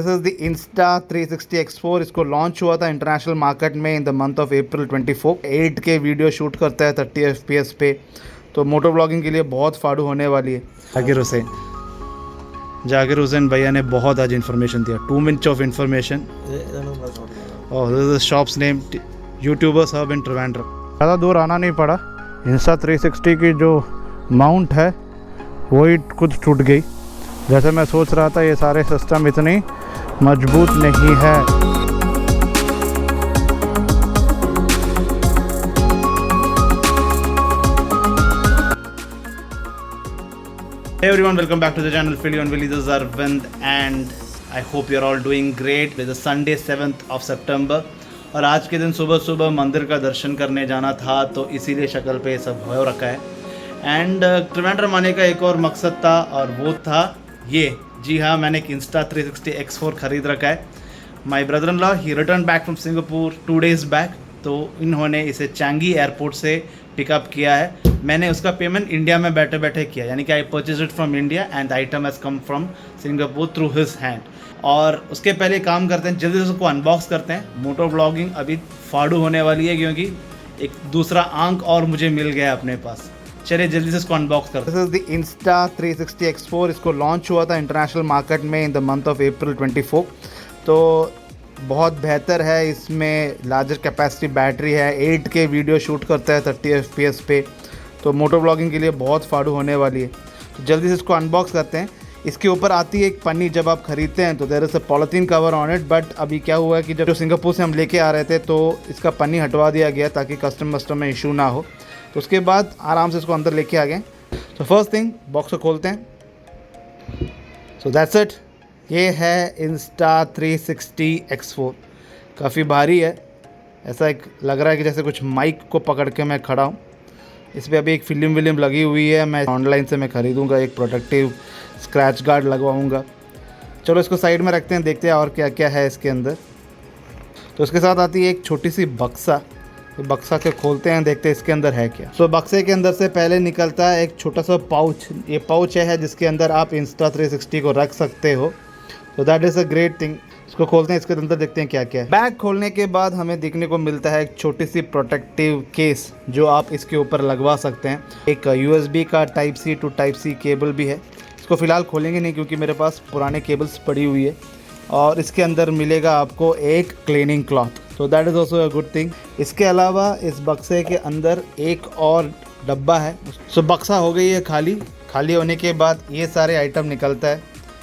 This is the Insta360 X4। इसको launch हुआ था इंटरनेशनल मार्केट में in the month of April 24। 8K video shoot करता है 30 FPS पे, तो मोटो ब्लॉगिंग के लिए बहुत फाड़ू होने वाली है। जाकिर हुसैन भैया ने बहुत आज इन्फॉर्मेशन दिया, 2 minutes ऑफ इन्फॉर्मेशन। और this is shops name YouTubers hub इन ट्रिवेंड्रम। ज़्यादा दूर आना नहीं पड़ा। Insta360 की जो माउंट है वही खुद टूट गई। जैसे मैं सोच रहा था ये सारे सिस्टम इतनी मजबूत नहीं है। Hey everyone, welcome back to the channel Philly on Willy. This is Arvind and I hope you're all doing great. It's Sunday 7th of September और आज के दिन सुबह सुबह मंदिर का दर्शन करने जाना था, तो इसीलिए शक्ल पे सब हो रखा है। एंड ट्रिवेंड्रम आने का एक और मकसद था और वो था ये, जी हाँ, मैंने एक Insta360 X4 ख़रीद रखा है। My brother in law he return back from Singapore 2 days back, तो इन्होंने इसे चांगी एयरपोर्ट से पिकअप किया है। मैंने उसका पेमेंट इंडिया में बैठे बैठे किया, यानी कि I purchase it from India and the item has come from Singapore through his hand. और उसके पहले काम करते हैं, जल्दी से उसको अनबॉक्स करते हैं। मोटो ब्लॉगिंग अभी फाड़ू होने वाली है क्योंकि एक दूसरा आंक और मुझे मिल गया अपने पास। चलिए जल्दी से इसको अनबॉक्स करते हैं। This is the Insta360 X4। इसको लॉन्च हुआ था इंटरनेशनल मार्केट में in the month of April 24। तो बहुत बेहतर है, इसमें लार्जर कैपेसिटी बैटरी है, 8K वीडियो शूट करता है 30 FPS पे, तो मोटो ब्लॉगिंग के लिए बहुत फाड़ू होने वाली है। तो जल्दी से इसको अनबॉक्स करते हैं। इसके ऊपर आती है एक पन्नी, जब आप ख़रीदते हैं तो there is a polythene cover on it. But अभी क्या हुआ है कि जब सिंगापुर से हम लेके आ रहे थे तो इसका पन्नी हटवा दिया गया ताकि कस्टम में इशू ना हो। तो उसके बाद आराम से इसको अंदर लेके आ गए। तो फर्स्ट थिंग, बॉक्स को खोलते हैं। सो दैट्स इट, ये है Insta360 X4। काफ़ी भारी है, ऐसा एक लग रहा है कि जैसे कुछ माइक को पकड़ के मैं खड़ा हूँ। इस पर अभी एक फिल्म लगी हुई है। मैं ऑनलाइन से मैं ख़रीदूँगा, एक प्रोटेक्टिव स्क्रैच गार्ड लगवाऊँगा। चलो इसको साइड में रखते हैं, देखते हैं और क्या क्या है इसके अंदर। तो इसके साथ आती है एक छोटी सी बक्सा। तो बक्सा के खोलते हैं, देखते हैं इसके अंदर है क्या। तो बक्से के अंदर से पहले निकलता है एक छोटा सा पाउच। ये पाउच है जिसके अंदर आप Insta360 को रख सकते हो। तो that is a great thing. इसको खोलते हैं, इसके अंदर देखते हैं क्या क्या है। बैग खोलने के बाद हमें देखने को मिलता है एक छोटी सी प्रोटेक्टिव केस जो आप इसके ऊपर लगवा सकते हैं। एक USB का Type-C to Type-C केबल भी है। इसको फ़िलहाल खोलेंगे नहीं क्योंकि मेरे पास पुराने केबल्स पड़ी हुई है। और इसके अंदर मिलेगा आपको एक क्लीनिंग क्लॉथ, तो that is also a good thing. इसके अलावा इस बक्से के अंदर एक और डब्बा है। सो बक्सा हो गई है खाली। खाली होने के बाद ये सारे आइटम निकलता है।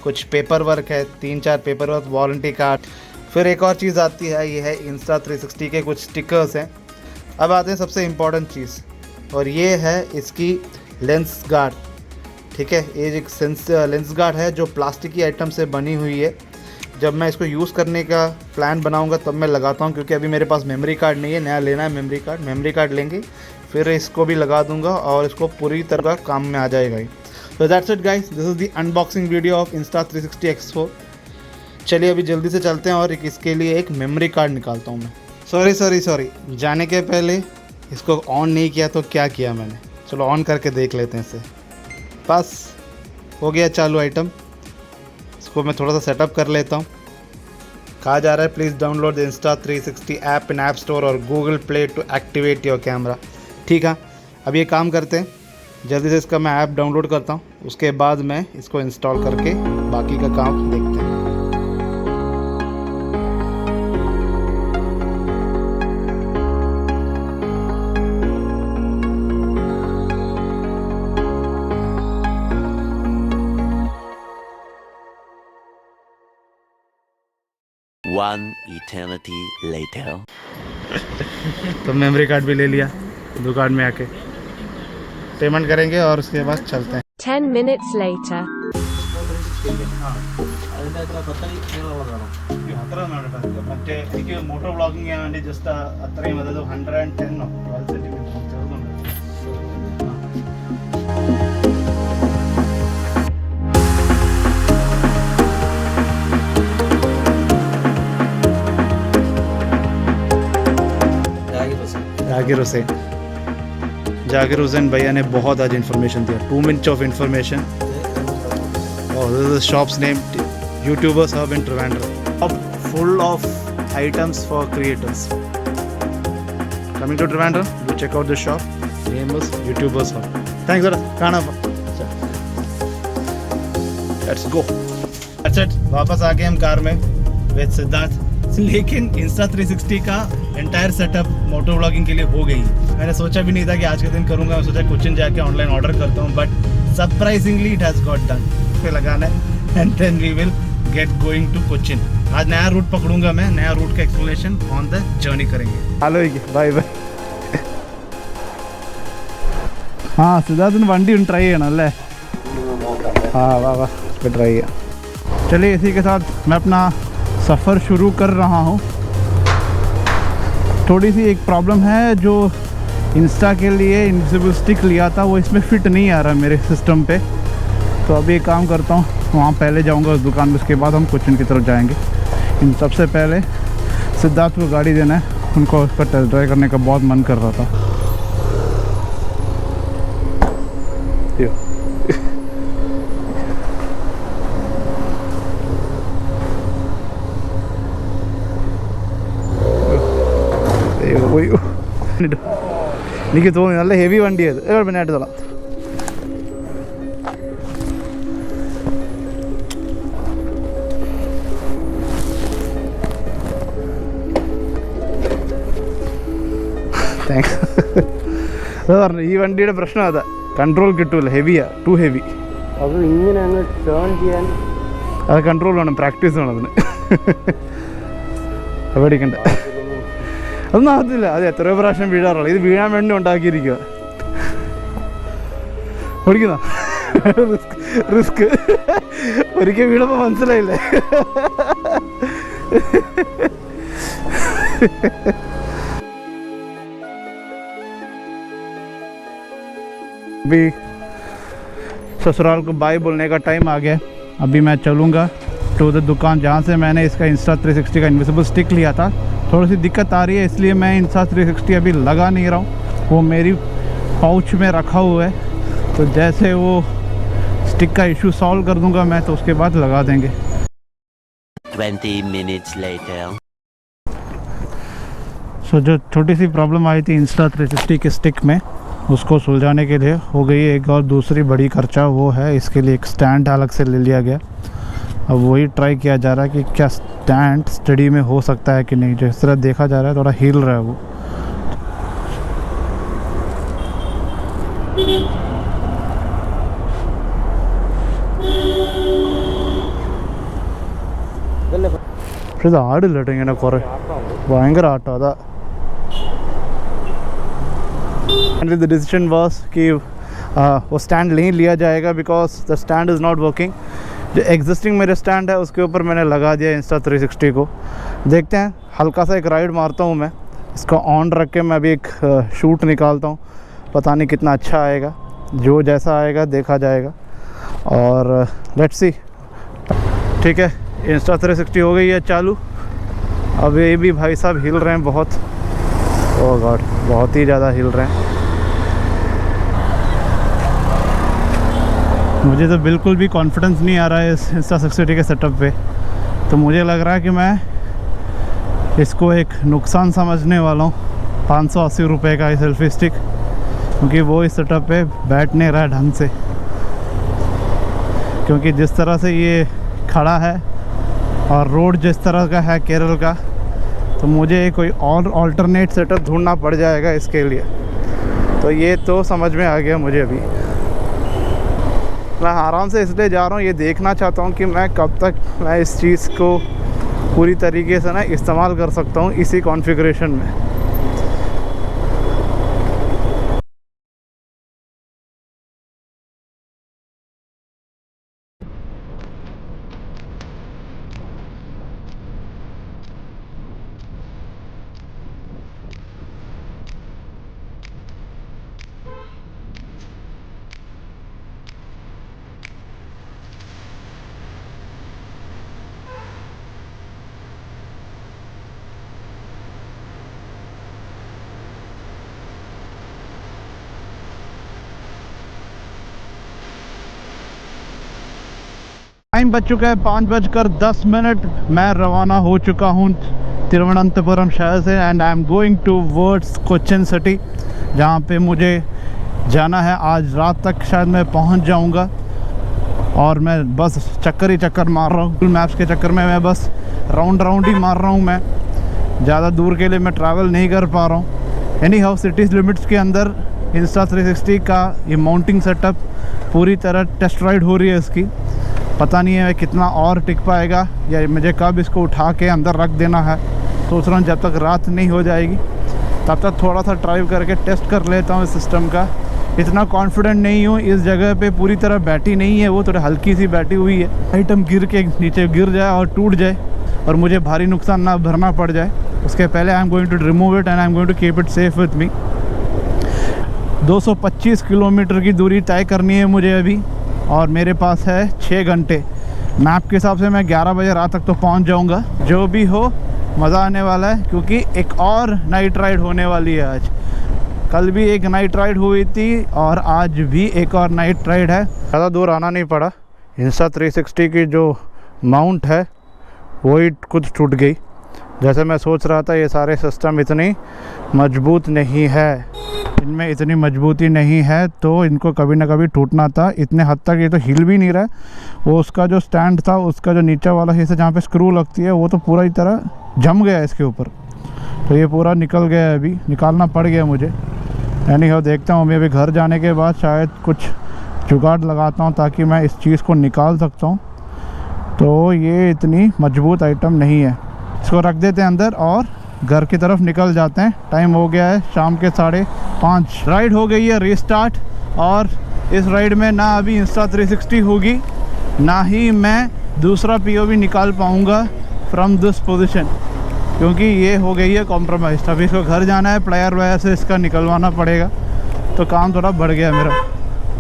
कुछ पेपर वर्क है, 3-4 पेपर वर्क, वारंटी कार्ड। फिर एक और चीज़ आती है, ये है Insta360 के कुछ स्टिकर्स हैं। अब आते हैं सबसे इम्पॉर्टेंट चीज़, और ये है इसकी लेंस गार्ड। ठीक है, ये एक लेंस गार्ड है जो प्लास्टिक की आइटम से बनी हुई है। जब मैं इसको यूज़ करने का प्लान बनाऊंगा तब मैं लगाता हूं, क्योंकि अभी मेरे पास मेमोरी कार्ड नहीं है, नया लेना है मेमोरी कार्ड लेंगे, फिर इसको भी लगा दूंगा और इसको पूरी तरह काम में आ जाएगा ही। तो that's it guys, this is the unboxing video of Insta360 X4। चलिए अभी जल्दी से चलते हैं और इसके लिए एक मेमोरी कार्ड निकालता हूँ मैं। सॉरी, जाने के पहले इसको ऑन नहीं किया तो क्या किया मैंने। चलो ऑन करके देख लेते हैं इसे। बस हो गया चालू आइटम। इसको मैं थोड़ा सा सेटअप कर लेता हूँ। कहा जा रहा है please download the Insta360 app in app store और Google play to activate your camera. ठीक है, अब ये काम करते हैं, जल्दी से इसका मैं ऐप डाउनलोड करता हूँ, उसके बाद मैं इसको इंस्टॉल करके बाकी का काम देखते हैं। One eternity later. तो मेमोरी कार्ड भी ले लिया, दुकान में आके पेमेंट करेंगे और उसके बाद चलते हैं। 10 minutes later. मोटो ब्लॉगिंग जस्ट अत्र 110 जाकिर हुसैन भैया ने बहुत आज इन्फॉर्मेशन दिया, 2 minutes ऑफ इन्फॉर्मेशन। और this is shops name YouTubers Hub in Trivandrum. Full of items for creators. Coming to Trivandrum, do check out the shop. Name is YouTubers Hub. Thanks sir. खाना Let's go. That's it. वापस आ गए हम car में with Siddharth. लेकिन Insta 360 का entire setup moto vlogging के लिए हो गई. मैंने सोचा भी नहीं था कि आज के दिन करूंगा. मैं सोचा कोचिन जाके ऑनलाइन ऑर्डर करता हूँ, but surprisingly it has got done. पे लगाना है and then we will get going to Cochin. आज नया रूट पकड़ूंगा मैं. नया रूट का एक्सप्लेनेशन ऑन द जर्नी करेंगे. Hello bye bye. हाँ सिद्धार्थ वंडी ट्राई ചെയ്യണം അല്ലേ? हाँ वाह वाह पे ट्राई है. चलिए इसी के साथ मैं अपना सफ़र शुरू कर रहा हूँ. थोड़ी सी एक प्रॉब्लम है, जो इंस्टा के लिए इनविजिबल स्टिक लिया था वो इसमें फ़िट नहीं आ रहा मेरे सिस्टम पे. तो अभी एक काम करता हूँ, वहाँ पहले जाऊँगा उस दुकान में, उसके बाद हम कोचिन की तरफ जाएंगे. इन सबसे पहले सिद्धार्थ को गाड़ी देना है. उनको उसका टेस्ट ड्राइव करने का बहुत मन कर रहा था. എനിക്ക് തോന്നി നല്ല ഹെവി വണ്ടി അത്. കുഴപ്പമില്ലായിട്ട് തൊള്ളാം. താങ്ക്സ്. അത് പറഞ്ഞു ഈ വണ്ടിയുടെ പ്രശ്നം അതാ, കൺട്രോൾ കിട്ടൂല, ഹെവിയാ, ടു ഹെവി. അത് ഇങ്ങനെ അങ്ങ് ടേൺ ചെയ്യാൻ അത് കൺട്രോൾ വേണം, പ്രാക്ടീസ് വേണം അതിന്. പേടിക്കണ്ട, അതൊന്നും ആകത്തില്ല. അത് എത്രയോ പ്രാവശ്യം വീഴാറുള്ളൂ. ഇത് വീഴാൻ വേണ്ടി ഉണ്ടാക്കിയിരിക്കുക. ഓടിക്കുന്ന റിസ്ക് ഒരിക്കൽ വീണപ്പോൾ മനസ്സിലായില്ലേ? अभी ससुराल को बाय बोलने का टाइम आ गया. अभी मैं चलूँगा टू द दुकान जहाँ से मैंने इसका इंस्टा 360 का इनविजिबल स्टिक लिया था. थोड़ी सी दिक्कत आ रही है, इसलिए मैं इंस्टा 360 अभी लगा नहीं रहा हूँ. वो मेरी पाउच में रखा हुआ है. तो जैसे वो स्टिक का इशू सॉल्व कर दूँगा मैं, तो उसके बाद लगा देंगे. 20 minutes later. जो छोटी सी प्रॉब्लम आई थी इंस्टा 360 के स्टिक में, उसको सुलझाने के लिए हो गई एक और दूसरी बड़ी खर्चा. वो है इसके लिए एक स्टैंड अलग से ले लिया गया. अब वही ट्राई किया जा रहा है कि क्या स्टैंड स्टडी में हो सकता है कि नहीं. जिस तरह देखा जा रहा है थोड़ा हिल रहा है वो. പക്ഷെ ഇത് ആടില്ല കേട്ടോ ഇങ്ങനെ കുറേ, ഭയങ്കര ആട്ടം അതാ. And the decision was कि वो स्टैंड नहीं लिया जाएगा because the stand is not working. जो एग्जिस्टिंग मेरे स्टैंड है उसके ऊपर मैंने लगा दिया इंस्टा 360 को. देखते हैं, हल्का सा एक राइड मारता हूँ मैं. इसको ऑन रख के मैं अभी एक शूट निकालता हूँ. पता नहीं कितना अच्छा आएगा, जो जैसा आएगा देखा जाएगा. और लेट्स सी. ठीक है, इंस्टा 360 हो गई है चालू. अब ये भी भाई साहब हिल रहे हैं बहुत. ओह गॉड, बहुत ही ज़्यादा हिल रहे हैं. मुझे तो बिल्कुल भी कॉन्फिडेंस नहीं आ रहा है इस इंस्टा 360 के सेटअप पे. तो मुझे लग रहा है कि मैं इसको एक नुकसान समझने वाला हूँ. 580 रुपये का सेल्फी स्टिक, क्योंकि वो इस सेटअप पे बैठ नहीं रहा है ढंग से. क्योंकि जिस तरह से ये खड़ा है और रोड जिस तरह का है केरल का, तो मुझे कोई और ऑल्टरनेट सेटअप ढूंढना पड़ जाएगा इसके लिए. तो ये तो समझ में आ गया मुझे. अभी मैं आराम से इसलिए जा रहा हूँ, ये देखना चाहता हूँ कि मैं कब तक मैं इस चीज़ को पूरी तरीके से ना इस्तेमाल कर सकता हूँ इसी कॉन्फ़िगरेशन में. टाइम बज चुका है 5:10। मैं रवाना हो चुका हूँ तिरुवनंतपुरम शहर से and I am going to towards Cochin city, जहाँ पे मुझे जाना है। आज रात तक शायद मैं पहुँच जाऊँगा और मैं बस चक्कर ही चक्कर मार रहा हूँ। गूगल मैप्स के चक्कर में मैं बस राउंड ही मार रहा हूँ। मैं ज़्यादा दूर के लिए मैं ट्रैवल नहीं कर पा रहा हूँ। एनी हाउ सिटीज़ लिमिट्स के अंदर Insta360 का ये माउंटिंग सेटअप पूरी तरह टेस्ट राइड हो रही है इसकी। पता नहीं है कितना और टिक पाएगा या मुझे कब इसको उठा के अंदर रख देना है। सोच रहा हूँ जब तक रात नहीं हो जाएगी तब तक थोड़ा सा ड्राइव करके टेस्ट कर लेता हूँ इस सिस्टम का। इतना कॉन्फिडेंट नहीं हूँ, इस जगह पे पूरी तरह बैठी नहीं है, वो थोड़ी हल्की सी बैठी हुई है। आइटम गिर के नीचे गिर जाए और टूट जाए और मुझे भारी नुकसान ना भरना पड़ जाए, उसके पहले I am going to remove it and I am going to keep it safe with me. 225 kilometre की दूरी तय करनी है मुझे अभी और मेरे पास है 6 घंटे। मैप के हिसाब से मैं 11 बजे रात तक तो पहुंच जाऊंगा। जो भी हो मज़ा आने वाला है क्योंकि एक और नाइट राइड होने वाली है आज। कल भी एक नाइट राइड हुई थी और आज भी एक और नाइट राइड है। ज़्यादा दूर आना नहीं पड़ा। Insta360 की जो माउंट है वही खुद टूट गई। जैसे मैं सोच रहा था ये सारे सिस्टम इतनी मजबूत नहीं है, इनमें इतनी मजबूती नहीं है, तो इनको कभी ना कभी टूटना था। इतने हद तक ये तो हिल भी नहीं रहा है। वो उसका जो स्टैंड था, उसका जो नीचे वाला हिस्सा जहाँ पे स्क्रू लगती है, वो तो पूरा ही तरह जम गया है इसके ऊपर। तो ये पूरा निकल गया है, अभी निकालना पड़ गया मुझे। यानी हो देखता हूँ मैं अभी घर जाने के बाद शायद कुछ जुगाड़ लगाता हूँ ताकि मैं इस चीज़ को निकाल सकता हूँ। तो ये इतनी मजबूत आइटम नहीं है। इसको रख देते हैं अंदर और घर की तरफ निकल जाते हैं। टाइम हो गया है शाम के 5:30। राइड हो गई है रीस्टार्ट और इस राइड में ना अभी Insta360 होगी, ना ही मैं दूसरा POV निकाल पाऊँगा फ्रॉम दिस पोजीशन, क्योंकि ये हो गई है कॉम्प्रोमाइज़। अभी इसको घर जाना है, प्लेयर वायर से इसका निकलवाना पड़ेगा, तो काम थोड़ा बढ़ गया मेरा।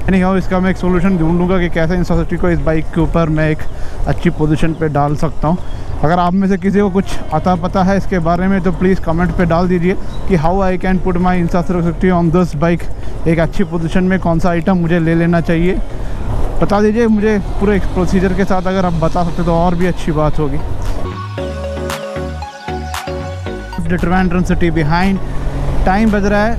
नहीं हो इसका मैं एक सोल्यूशन ढूंढूंगा कि कैसे Insta360 को इस बाइक के ऊपर मैं एक अच्छी पोजीशन पे डाल सकता हूँ। अगर आप में से किसी को कुछ आता पता है इसके बारे में तो प्लीज़ कमेंट पे डाल दीजिए कि how I can put my Insta360 on this bike. एक अच्छी पोजीशन में कौन सा आइटम मुझे ले लेना चाहिए, बता दीजिए मुझे पूरे प्रोसीजर के साथ। अगर आप बता सकते तो और भी अच्छी बात होगी। Trivandrum city behind. टाइम बज रहा है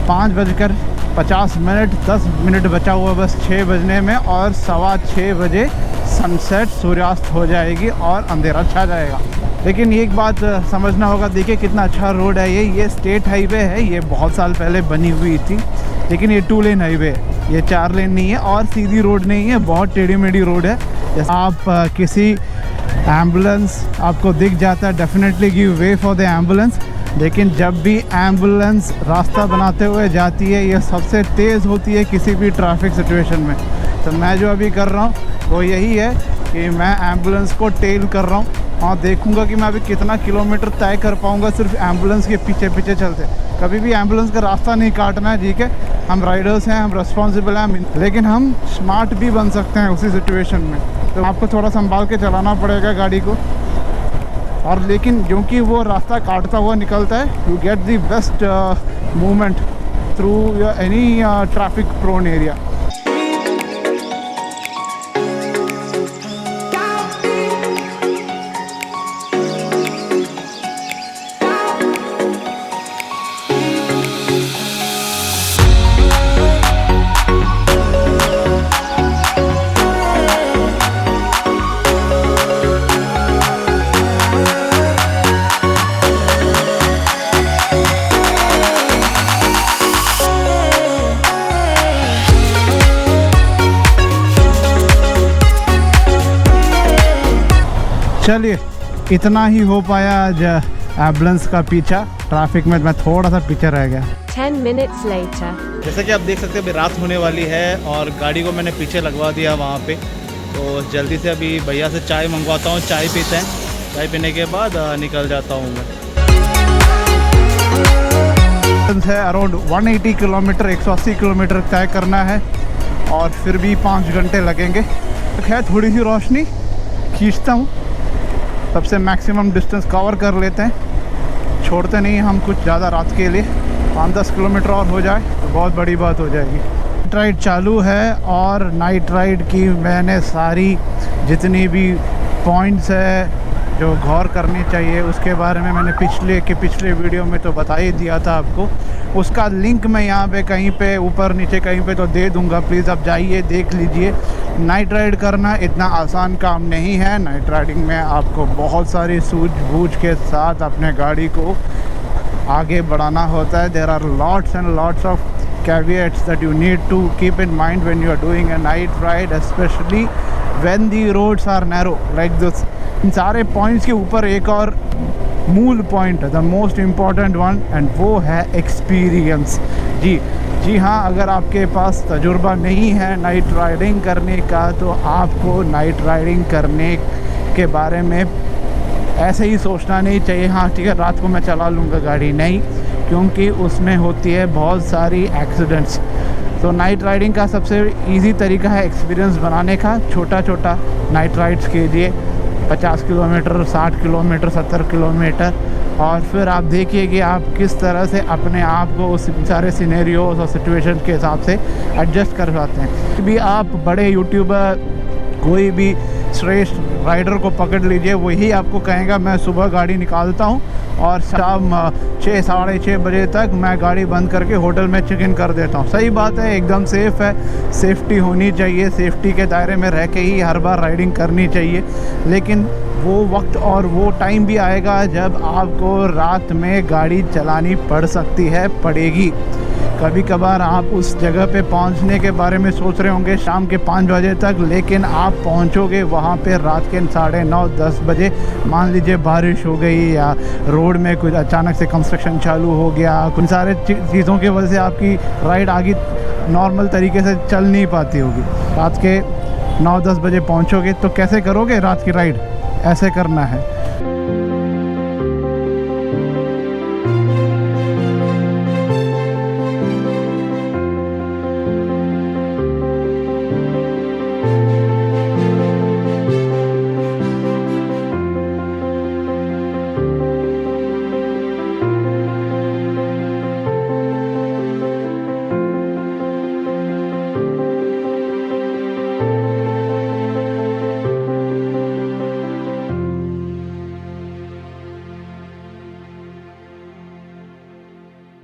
5:50। 10 मिनट बचा हुआ बस 6 बजने में और 6:15 बजे सनसेट सूर्यास्त हो जाएगी और अंधेरा छा जाएगा। लेकिन एक बात समझना होगा, देखिए कितना अच्छा रोड है ये स्टेट हाईवे है। ये बहुत साल पहले बनी हुई थी, लेकिन ये 2 लेन हाईवे है, ये 4 लेन नहीं है और सीधी रोड नहीं है, बहुत टेढ़ी मेढ़ी रोड है। आप किसी एम्बुलेंस आपको दिख जाता है, definitely give way for the ambulance. लेकिन जब भी एम्बुलेंस रास्ता बनाते हुए जाती है, ये सबसे तेज़ होती है किसी भी ट्रैफिक सिचुएशन में। तो मैं जो अभी कर रहा हूँ वो यही है कि मैं एम्बुलेंस को टेल कर रहा हूँ और देखूँगा कि मैं अभी कितना किलोमीटर तय कर पाऊँगा सिर्फ एम्बुलेंस के पीछे पीछे चलते। कभी भी एम्बुलेंस का रास्ता नहीं काटना है, ठीक है। हम राइडर्स हैं, हम रिस्पॉन्सिबल हैं, लेकिन हम स्मार्ट भी बन सकते हैं उसी सिचुएशन में। तो आपको थोड़ा संभाल के चलाना पड़ेगा गाड़ी को। और लेकिन क्योंकि वो रास्ता काटता हुआ निकलता है, you get the best movement through any traffic prone area. चलिए इतना ही हो पाया आज एम्बुलेंस का पीछा। ट्रैफिक में मैं थोड़ा सा पीछे रह गया। 10 minutes later. जैसा कि आप देख सकते हैं अभी रात होने वाली है और गाड़ी को मैंने पीछे लगवा दिया वहाँ पे। तो जल्दी से अभी भैया से चाय मंगवाता हूँ, चाय पीते हैं। चाय पीने के बाद निकल जाता हूँ मैं। है अराउंड 180 किलोमीटर, 180 किलोमीटर तय करना है और फिर भी 5 घंटे लगेंगे। खैर थोड़ी सी रोशनी खींचता हूँ, सबसे मैक्सिमम डिस्टेंस कवर कर लेते हैं, छोड़ते नहीं हम कुछ ज़्यादा रात के लिए। 5-10 किलोमीटर और हो जाए तो बहुत बड़ी बात हो जाएगी। नाइट राइड चालू है और नाइट राइड की मैंने सारी जितनी भी पॉइंट्स है जो गौर करनी चाहिए उसके बारे में मैंने पिछले वीडियो में तो बता ही दिया था आपको। उसका लिंक मैं यहाँ पे कहीं पे ऊपर नीचे कहीं पे तो दे दूँगा, प्लीज़ आप जाइए देख लीजिए। नाइट राइड करना इतना आसान काम नहीं है। नाइट राइडिंग में आपको बहुत सारी सूझबूझ के साथ अपने गाड़ी को आगे बढ़ाना होता है। There are lots and lots of caveats that you need to keep in mind when you are doing a night ride, especially when the roads are narrow like this। इन सारे पॉइंट्स के ऊपर एक और मूल पॉइंट है, the most important one, and वो है experience. जी हाँ, अगर आपके पास तजुर्बा नहीं है नाइट राइडिंग करने का तो आपको नाइट राइडिंग करने के बारे में ऐसे ही सोचना नहीं चाहिए, हाँ ठीक है रात को मैं चला लूँगा गाड़ी, नहीं, क्योंकि उसमें होती है बहुत सारी एक्सीडेंट्स। तो नाइट राइडिंग का सबसे इजी तरीका है एक्सपीरियंस बनाने का। छोटा छोटा नाइट राइड्स कीजिए, 50 किलोमीटर, 60 किलोमीटर, 70 किलोमीटर, और फिर आप देखिए कि आप किस तरह से अपने आप को उस सारे सिनेरियोज और सिचुएशन के हिसाब से एडजस्ट कर पाते हैं। भी आप बड़े यूट्यूबर कोई भी श्रेष्ठ राइडर को पकड़ लीजिए, वही आपको कहेगा मैं सुबह गाड़ी निकालता हूँ और शाम 6 साढ़े 6 बजे तक मैं गाड़ी बंद करके होटल में चेक इन कर देता हूँ। सही बात है, एकदम सेफ़ है, सेफ्टी होनी चाहिए, सेफ्टी के दायरे में रह के ही हर बार राइडिंग करनी चाहिए। लेकिन वो वक्त और वो टाइम भी आएगा जब आपको रात में गाड़ी चलानी पड़ सकती है, पड़ेगी। कभी कभार आप उस जगह पे पहुंचने के बारे में सोच रहे होंगे शाम के 5 बजे तक, लेकिन आप पहुंचोगे वहां पे रात के 9:30-10 बजे। मान लीजिए बारिश हो गई या रोड में कुछ अचानक से कंस्ट्रक्शन चालू हो गया, कुछ सारे चीज़ों की वजह से आपकी राइड आगे नॉर्मल तरीके से चल नहीं पाती होगी। रात के 9-10 बजे पहुँचोगे तो कैसे करोगे रात की राइड? ऐसे करना है।